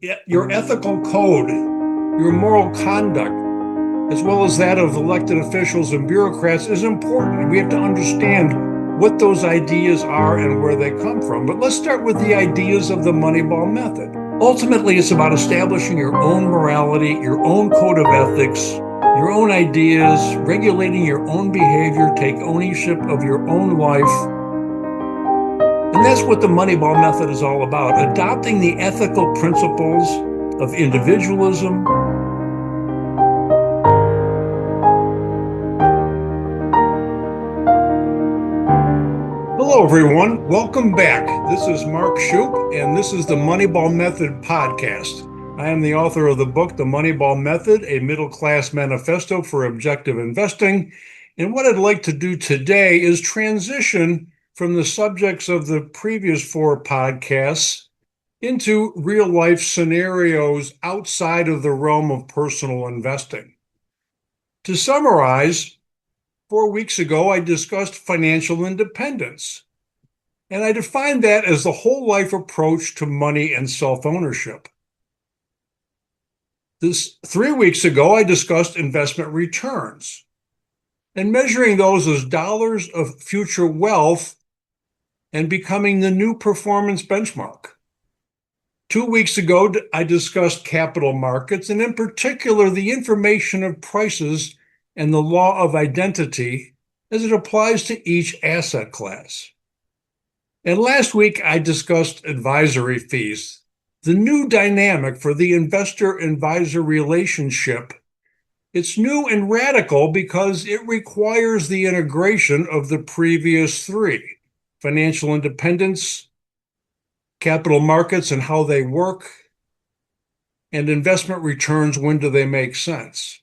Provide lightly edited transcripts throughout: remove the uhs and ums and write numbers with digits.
your ethical code, your moral conduct, as well as that of elected officials and bureaucrats, is important. We have to understand what those ideas are and where they come from. But let's start with the ideas of the Moneyball Method. Ultimately, it's about establishing your own morality, your own code of ethics, your own ideas, regulating your own behavior, take ownership of your own life. And that's what the Moneyball Method is all about, adopting the ethical principles of individualism. Hello, everyone. Welcome back. This is Mark Shupe, and this is the Moneyball Method podcast. I am the author of the book, The Moneyball Method, a Middle-Class Manifesto for Objective Investing. And what I'd like to do today is transition from the subjects of the previous four podcasts into real-life scenarios outside of the realm of personal investing. To summarize, 4 weeks ago, I discussed financial independence, and I defined that as the whole life approach to money and self-ownership. 3 weeks ago, I discussed investment returns and measuring those as dollars of future wealth and becoming the new performance benchmark. 2 weeks ago, I discussed capital markets, and in particular, the information of prices and the law of identity as it applies to each asset class. And last week, I discussed advisory fees, the new dynamic for the investor-advisor relationship. It's new and radical because it requires the integration of the previous three: financial independence, capital markets and how they work, and investment returns, when do they make sense?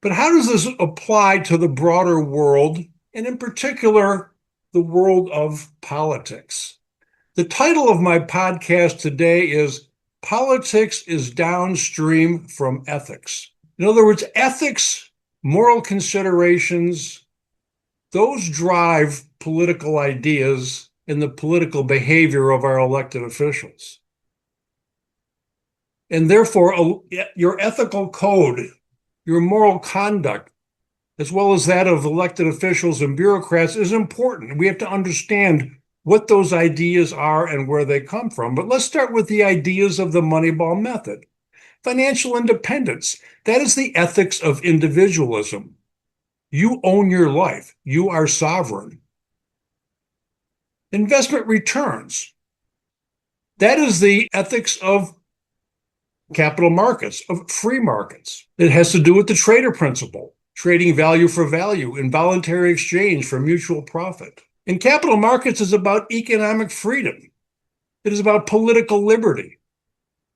But how does this apply to the broader world, and in particular, the world of politics? The title of my podcast today is Politics is Downstream from Ethics. In other words, ethics, moral considerations, those drive political ideas and the political behavior of our elected officials. And therefore, your ethical code, your moral conduct, as well as that of elected officials and bureaucrats, is important. We have to understand what those ideas are and where they come from. But let's start with the ideas of the Moneyball Method. Financial independence, that is the ethics of individualism. You own your life. You are sovereign. Investment returns, that is the ethics of capital markets, of free markets. It has to do with the trader principle, trading value for value, involuntary exchange for mutual profit. And capital markets is about economic freedom. It is about political liberty.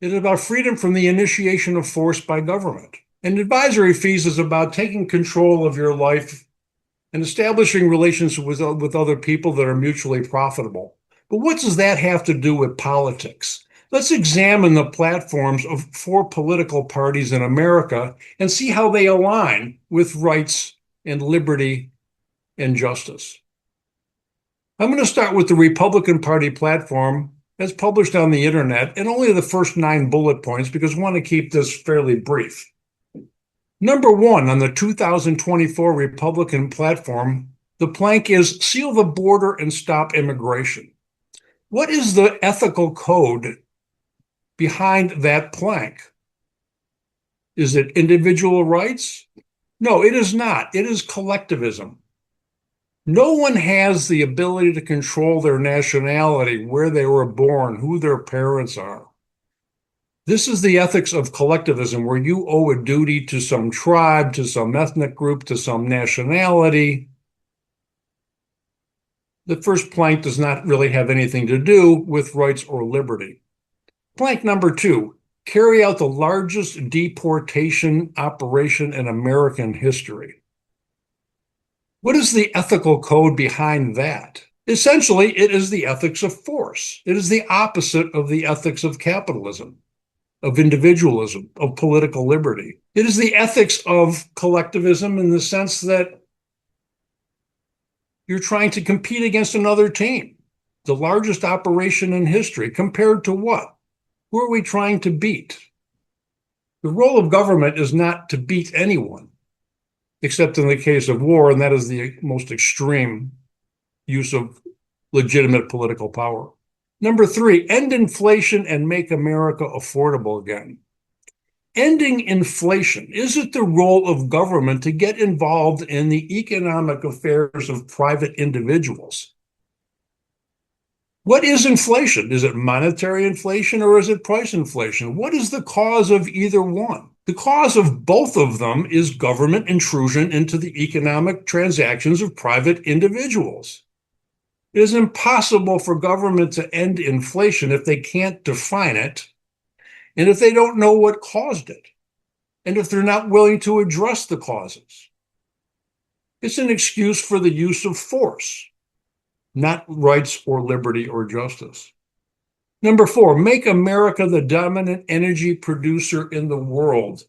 It is about freedom from the initiation of force by government. And advisory fees is about taking control of your life and establishing relations with other people that are mutually profitable. But what does that have to do with politics? Let's examine the platforms of four political parties in America and see how they align with rights and liberty and justice. I'm going to start with the Republican Party platform as published on the internet, and only the first 9 bullet points because I want to keep this fairly brief. Number 1 on the 2024 Republican platform, the plank is seal the border and stop immigration. What is the ethical code behind that plank? Is it individual rights? No, it is not. It is collectivism. No one has the ability to control their nationality, where they were born, who their parents are. This is the ethics of collectivism, where you owe a duty to some tribe, to some ethnic group, to some nationality. The first plank does not really have anything to do with rights or liberty. Plank number 2, carry out the largest deportation operation in American history. What is the ethical code behind that? Essentially, it is the ethics of force. It is the opposite of the ethics of capitalism, of individualism, of political liberty. It is the ethics of collectivism in the sense that you're trying to compete against another team. The largest operation in history, compared to what? Who are we trying to beat? The role of government is not to beat anyone, except in the case of war, and that is the most extreme use of legitimate political power. Number 3, end inflation and make America affordable again. Ending inflation. Is it the role of government to get involved in the economic affairs of private individuals? What is inflation? Is it monetary inflation or is it price inflation? What is the cause of either one? The cause of both of them is government intrusion into the economic transactions of private individuals. It is impossible for government to end inflation if they can't define it, and if they don't know what caused it, and if they're not willing to address the causes. It's an excuse for the use of force, not rights or liberty or justice. Number 4, make America the dominant energy producer in the world.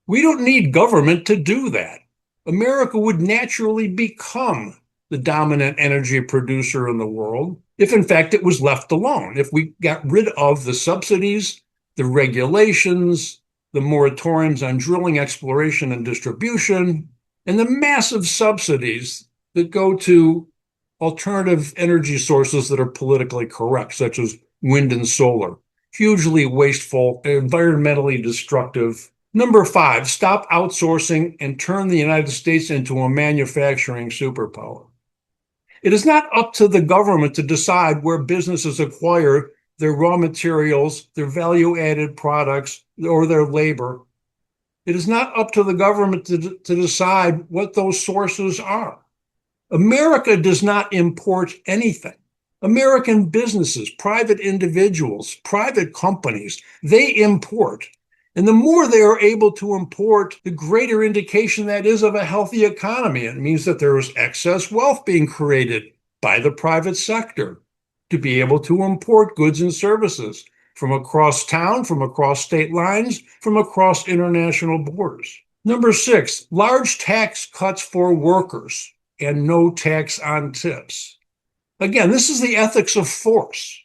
We don't need government to do that. America would naturally become the dominant energy producer in the world if, in fact, it was left alone. If we got rid of the subsidies, the regulations, the moratoriums on drilling, exploration, and distribution, and the massive subsidies that go to alternative energy sources that are politically correct, such as wind and solar, hugely wasteful, environmentally destructive. Number 5, stop outsourcing and turn the United States into a manufacturing superpower. It is not up to the government to decide where businesses acquire their raw materials, their value-added products, or their labor. It is not up to the government to decide what those sources are. America does not import anything. American businesses, private individuals, private companies, they import. And the more they are able to import, the greater indication that is of a healthy economy. It means that there is excess wealth being created by the private sector to be able to import goods and services from across town, from across state lines, from across international borders. Number 6, large tax cuts for workers and no tax on tips. Again, this is the ethics of force.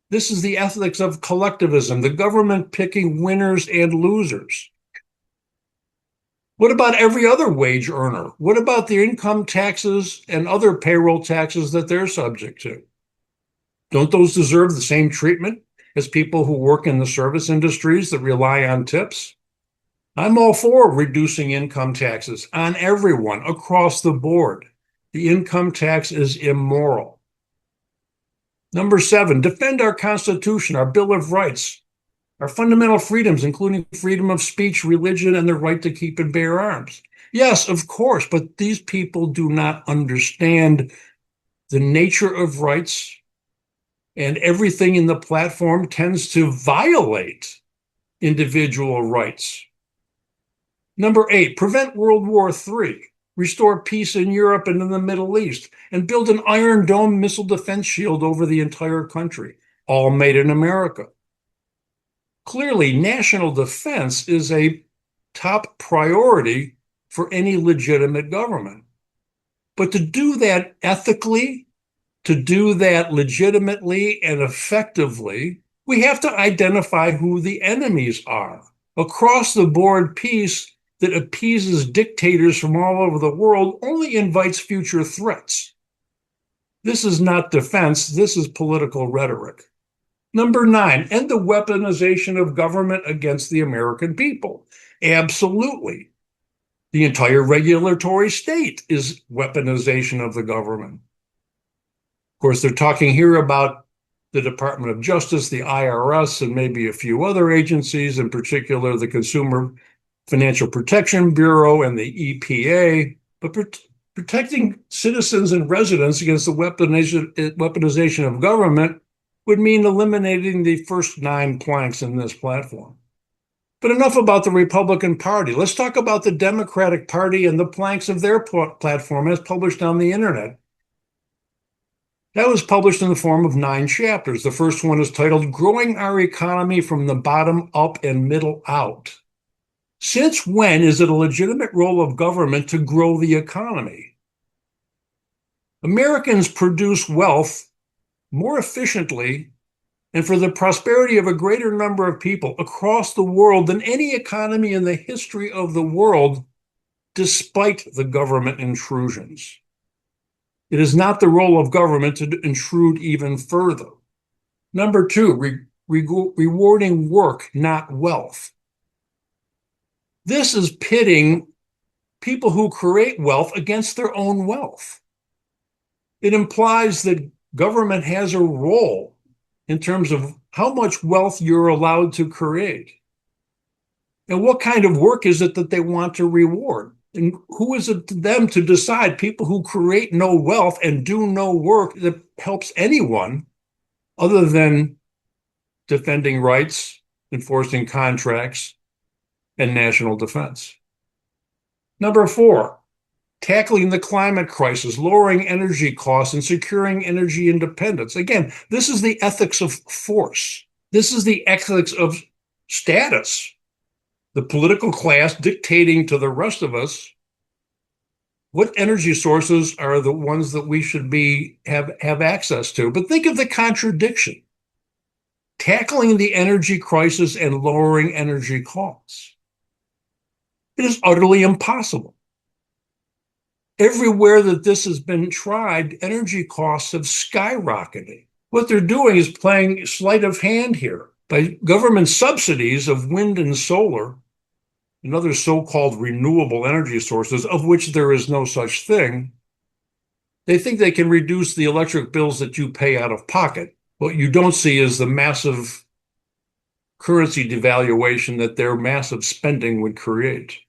This is the ethics of collectivism, the government picking winners and losers. What about every other wage earner? What about the income taxes and other payroll taxes that they're subject to? Don't those deserve the same treatment as people who work in the service industries that rely on tips? I'm all for reducing income taxes on everyone across the board. The income tax is immoral. Number 7, defend our Constitution, our Bill of Rights, our fundamental freedoms, including freedom of speech, religion, and the right to keep and bear arms. Yes, of course, but these people do not understand the nature of rights, and everything in the platform tends to violate individual rights. Number 8, prevent World War III. Restore peace in Europe and in the Middle East, and build an Iron Dome missile defense shield over the entire country, all made in America. Clearly, national defense is a top priority for any legitimate government. But to do that ethically, to do that legitimately and effectively, we have to identify who the enemies are. Across the board peace that appeases dictators from all over the world only invites future threats. This is not defense, this is political rhetoric. Number 9, end the weaponization of government against the American people. Absolutely. The entire regulatory state is weaponization of the government. Of course, they're talking here about the Department of Justice, the IRS, and maybe a few other agencies, in particular the Consumer Financial Protection Bureau and the EPA, but protecting citizens and residents against the weaponization of government would mean eliminating the first 9 planks in this platform. But enough about the Republican Party. Let's talk about the Democratic Party and the planks of their platform as published on the internet. That was published in the form of 9 chapters. The first one is titled Growing Our Economy from the Bottom Up and Middle Out. Since when is it a legitimate role of government to grow the economy? Americans produce wealth more efficiently and for the prosperity of a greater number of people across the world than any economy in the history of the world, despite the government intrusions. It is not the role of government to intrude even further. Number two, rewarding work, not wealth. This is pitting people who create wealth against their own wealth. It implies that government has a role in terms of how much wealth you're allowed to create. And what kind of work is it that they want to reward? And who is it to them to decide? People who create no wealth and do no work that helps anyone other than defending rights, enforcing contracts, and national defense. Number four, tackling the climate crisis, lowering energy costs, and securing energy independence. Again, this is the ethics of force. This is the ethics of status. The political class dictating to the rest of us what energy sources are the ones that we should have access to. But think of the contradiction. Tackling the energy crisis and lowering energy costs. It is utterly impossible. Everywhere that this has been tried, energy costs have skyrocketed. What they're doing is playing sleight of hand here. By government subsidies of wind and solar and other so-called renewable energy sources, of which there is no such thing, they think they can reduce the electric bills that you pay out of pocket. What you don't see is the massive currency devaluation that their massive spending would create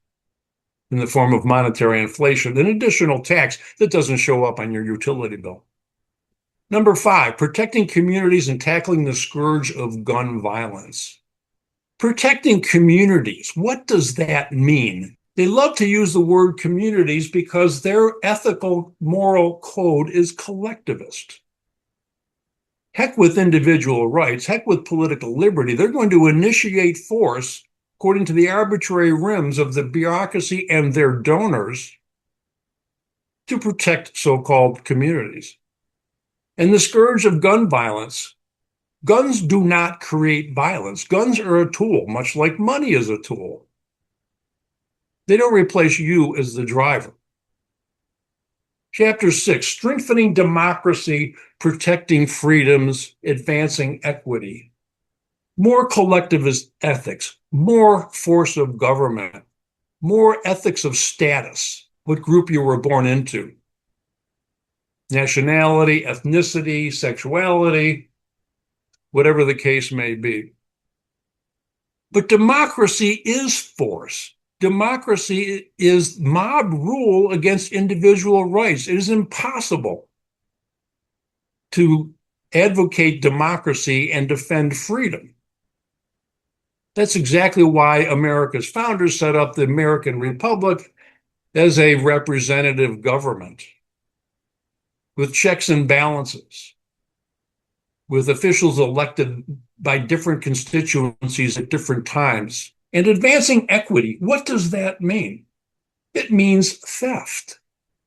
in the form of monetary inflation, an additional tax that doesn't show up on your utility bill. Number five, protecting communities and tackling the scourge of gun violence. Protecting communities, what does that mean? They love to use the word communities because their ethical moral code is collectivist. Heck with individual rights, heck with political liberty. They're going to initiate force according to the arbitrary whims of the bureaucracy and their donors to protect so-called communities. And the scourge of gun violence. Guns do not create violence. Guns are a tool, much like money is a tool. They don't replace you as the driver. Chapter 6, strengthening democracy, protecting freedoms, advancing equity. More collectivist ethics, more force of government, more ethics of status, what group you were born into. Nationality, ethnicity, sexuality, whatever the case may be. But democracy is force. Democracy is mob rule against individual rights. It is impossible to advocate democracy and defend freedom. That's exactly why America's founders set up the American Republic as a representative government with checks and balances, with officials elected by different constituencies at different times. And advancing equity, what does that mean? It means theft.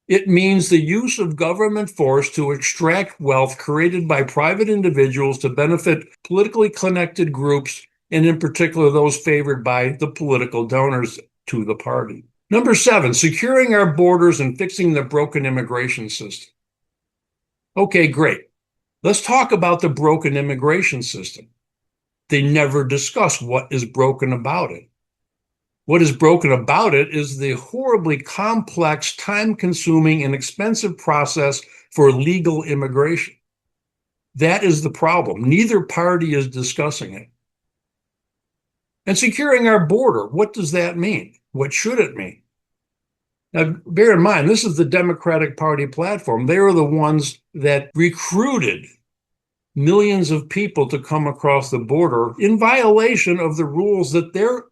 It means the use of government force to extract wealth created by private individuals to benefit politically connected groups, and in particular those favored by the political donors to the party. Number 7, securing our borders and fixing the broken immigration system. Okay, great. Let's talk about the broken immigration system. They never discuss what is broken about it. What is broken about it is the horribly complex, time-consuming, and expensive process for legal immigration. That is the problem. Neither party is discussing it. And securing our border, what does that mean? What should it mean? Now, bear in mind, this is the Democratic Party platform. They are the ones that recruited millions of people to come across the border in violation of the rules that their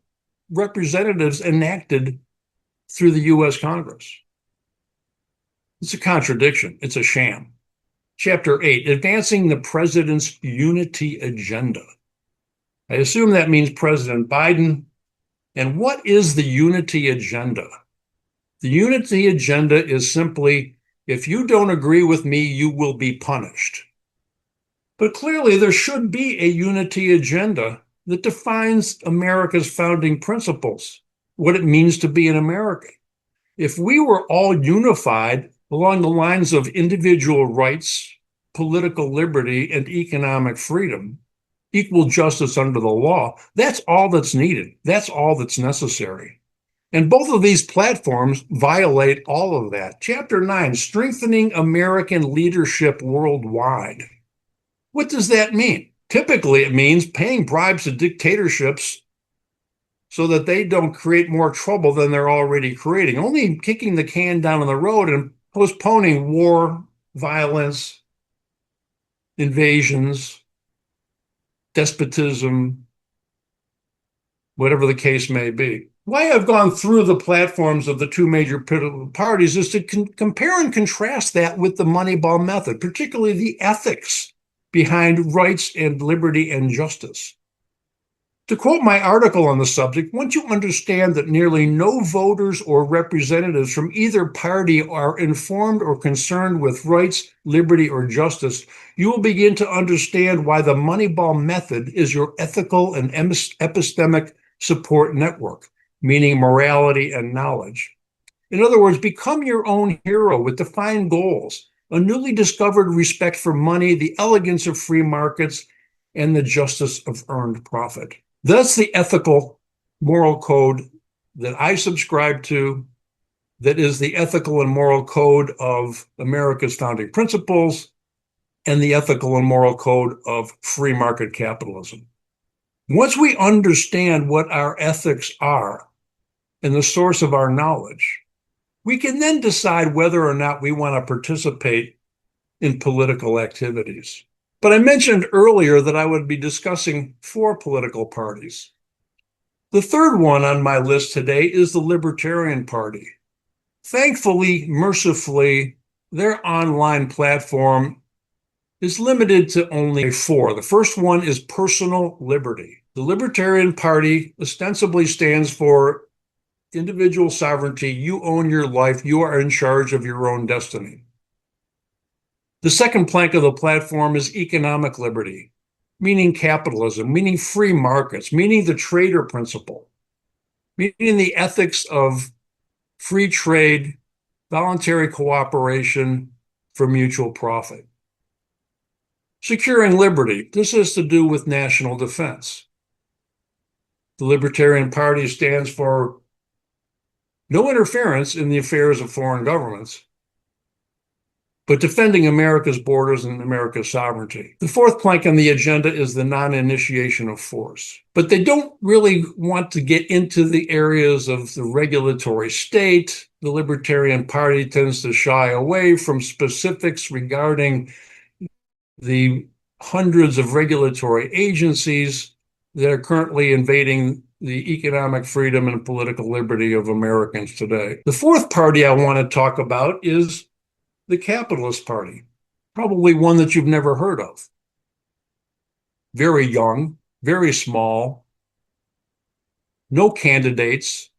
representatives enacted through the U.S. Congress. It's a contradiction. It's a sham. Chapter 8, advancing the president's unity agenda. I assume that means President Biden. And what is the unity agenda? The unity agenda is simply, if you don't agree with me, you will be punished. But clearly, there should be a unity agenda that defines America's founding principles, what it means to be an American. If we were all unified along the lines of individual rights, political liberty, and economic freedom, equal justice under the law, that's all that's needed. That's all that's necessary. And both of these platforms violate all of that. Chapter 9, Strengthening American Leadership Worldwide. What does that mean? Typically, it means paying bribes to dictatorships so that they don't create more trouble than they're already creating, only kicking the can down the road and postponing war, violence, invasions, despotism, whatever the case may be. Why I've gone through the platforms of the two major political parties is to compare and contrast that with the Moneyball Method, particularly the ethics behind rights and liberty and justice. To quote my article on the subject, once you understand that nearly no voters or representatives from either party are informed or concerned with rights, liberty, or justice, you will begin to understand why the Moneyball Method is your ethical and epistemic support network, meaning morality and knowledge. In other words, become your own hero with defined goals, a newly discovered respect for money, the elegance of free markets, and the justice of earned profit. That's the ethical moral code that I subscribe to, that is the ethical and moral code of America's founding principles and the ethical and moral code of free market capitalism. Once we understand what our ethics are and the source of our knowledge, we can then decide whether or not we want to participate in political activities. But I mentioned earlier that I would be discussing 4 political parties. The third one on my list today is the Libertarian Party. Thankfully, mercifully, their online platform is limited to only 4. The first one is personal liberty. The Libertarian Party ostensibly stands for individual sovereignty. You own your life. You are in charge of your own destiny. The second plank of the platform is economic liberty, meaning capitalism, meaning free markets, meaning the trader principle, meaning the ethics of free trade, voluntary cooperation for mutual profit. Securing liberty. This has to do with national defense. The Libertarian Party stands for no interference in the affairs of foreign governments, but defending America's borders and America's sovereignty. The fourth plank on the agenda is the non-initiation of force. But they don't really want to get into the areas of the regulatory state. The Libertarian Party tends to shy away from specifics regarding the hundreds of regulatory agencies that are currently invading the economic freedom and political liberty of Americans today. The fourth party I want to talk about is the Capitalist Party, probably one that you've never heard of. Very young, very small, no candidates,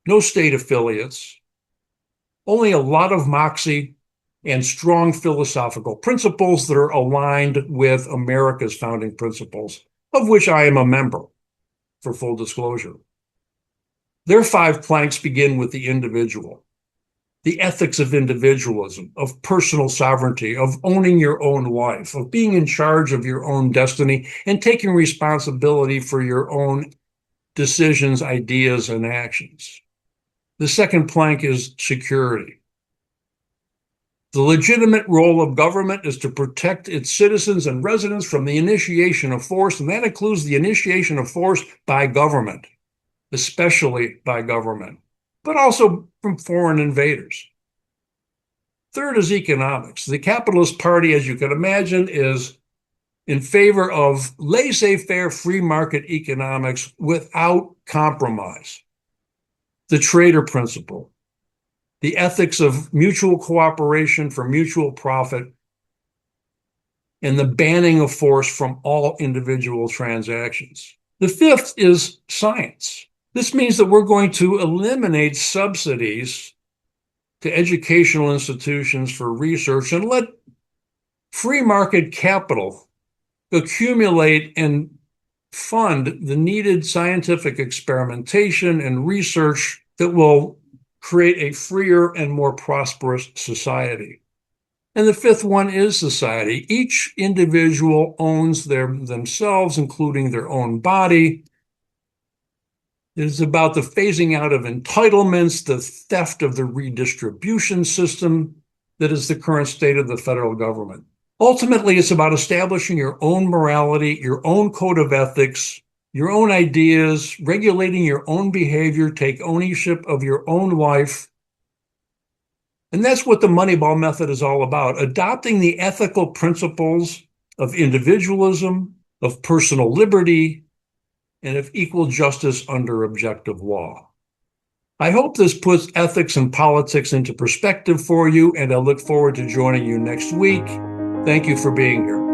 no state affiliates, only a lot of moxie and strong philosophical principles that are aligned with America's founding principles, of which I am a member, for full disclosure. Their 5 planks begin with the individual, the ethics of individualism, of personal sovereignty, of owning your own life, of being in charge of your own destiny, and taking responsibility for your own decisions, ideas, and actions. The second plank is security. The legitimate role of government is to protect its citizens and residents from the initiation of force, and that includes the initiation of force by government, especially by government, but also from foreign invaders. Third is economics. The Capitalist Party, as you can imagine, is in favor of laissez-faire free market economics without compromise. The trader principle, the ethics of mutual cooperation for mutual profit, and the banning of force from all individual transactions. The fifth is science. This means that we're going to eliminate subsidies to educational institutions for research and let free market capital accumulate and fund the needed scientific experimentation and research that will create a freer and more prosperous society. And the fifth one is society. Each individual owns themselves, including their own body. It is about the phasing out of entitlements, the theft of the redistribution system that is the current state of the federal government. Ultimately, it's about establishing your own morality, your own code of ethics, your own ideas, regulating your own behavior, take ownership of your own life. And that's what the Moneyball Method is all about, adopting the ethical principles of individualism, of personal liberty, and of equal justice under objective law. I hope this puts ethics and politics into perspective for you, and I look forward to joining you next week. Thank you for being here.